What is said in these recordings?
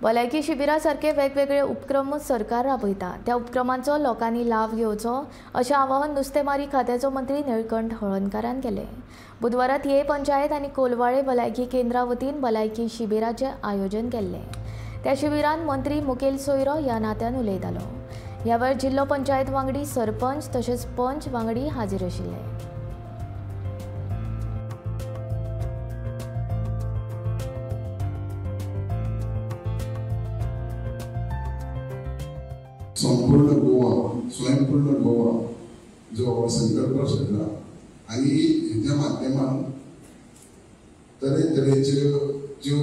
भलायकी शिबिरा सारखे वेगवेगळे उपक्रम सरकार राबयता। त्या उपक्रमांचो लोकांनी लाभ घेवचो अशें आवाहन नुस्तेमारी खात्याचो मंत्री निळकंठ हळर्णकारान केले। बुधवारा थिये पंचायत आनी कोलवाळे भलायकी केंद्रा वतीन भलायकी शिबिराचे आयोजन केल्ले। त्या शिबिरांत मंत्री मुखेल सोयरो ह्या नात्यान उलयतालो। ह्या वेळार जिल्लो पंचायत वांगडी, सरपंच तशेंच पंच वांगडी हाजीर आशिल्ले। संपूर्ण गोवा, स्वयंपूर्ण गोवा जो संकल्प आशिल्ला आनी हेच्या माध्यमान तरेतरेच्यो ज्यो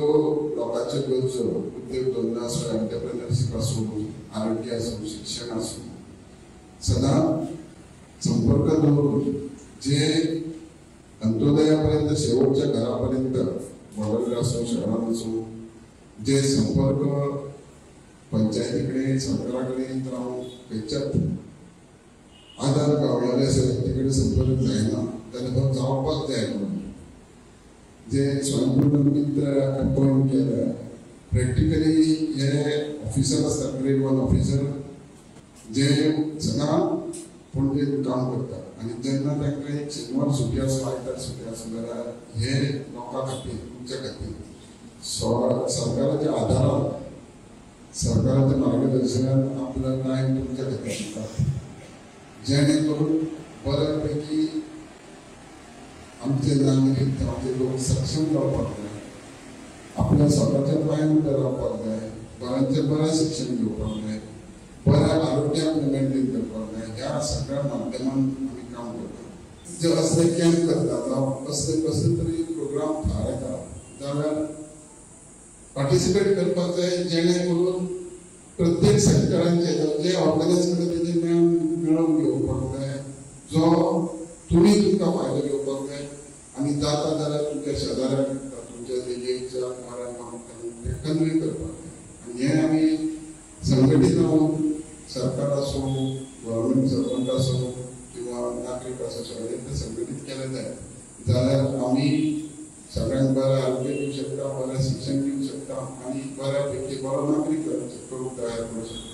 लोकांच्यो गरजो उद्योग धंदो आसूं, एंटरप्रेन्योरशीप आसूं, आरोग्य आसूं, शिक्षण आसूं, सदां संपर्क दवरून जे अंत्योदयापर्यंत शेवटच्या घरापर्यंत बॉर्डर आसूं, शहरान आसूं, जे संपर्क पंचायती कडेन, सरकारा कडेन जावं खंयच्याच आधार गावलेले आसा ते कडेन संपर्क जायना, जाल्यार तो जावपाक जाय म्हणून जे स्वयंपूर्ण मित्र अपॉयंट केल्या। प्रॅक्टिकली हे ऑफिसर आसता, ग्रेड 1 ऑफिसर, जे सदां पणजेन काम करता आनी जेन्ना तांकां एक शेनवार सुटी आसूं, आयतार सुटी आसूं जाल्यार हे लोकां खातीर, तुमच्या खातीर सरकाराच्या आदारान, सरकाराच्या मार्गदर्शनान आपलं टायम तुमच्या खातीर दितात, जेणे करून बऱ्यापैकी आमचे नागरीक, आमचे लोक सक्षम जावपाक जाय, आपल्या स्वताच्या पांयार उबे रावपाक जाय, बऱ्यांचे बरें शिक्षण घेवपाक जाय, बऱ्या आरोग्याक मेंटेन करपाक जाय। ह्या सगळ्या माध्यमान आमी काम करता। जे असले कॅम्प करता जावं कसले तरी प्रोग्राम थारायता जाल्यार पार्टिसिपेट करपाक जाय, जेणे करून प्रत्येक सेक्टरांचे जे ऑर्गनायज करता तेजे ज्ञान मेळोवन घेवपाक जाय, जो तुमी तुमकां फायदो घेवपाक जाय आनी जाता जाल्यार तुमच्या शेजाऱ्याक, तुमच्या देगेच्या कार्याक कन्वे करपाक जाय। आनी हे आमी संघटीत रावन सरकार आसूं, गव्हर्मेंट सर्वंट आसूं किंवा नागरीक आसूं, सगळ्यांनी संघटीत केले जाय जाल्यार आमी सगळ्यांक बरें आरोग्य दिवंक शकता, बरें शिक्षण दिवंक शकता आनी बऱ्यापैकी बरो नागरीक करूंक तयार करूंक शकता।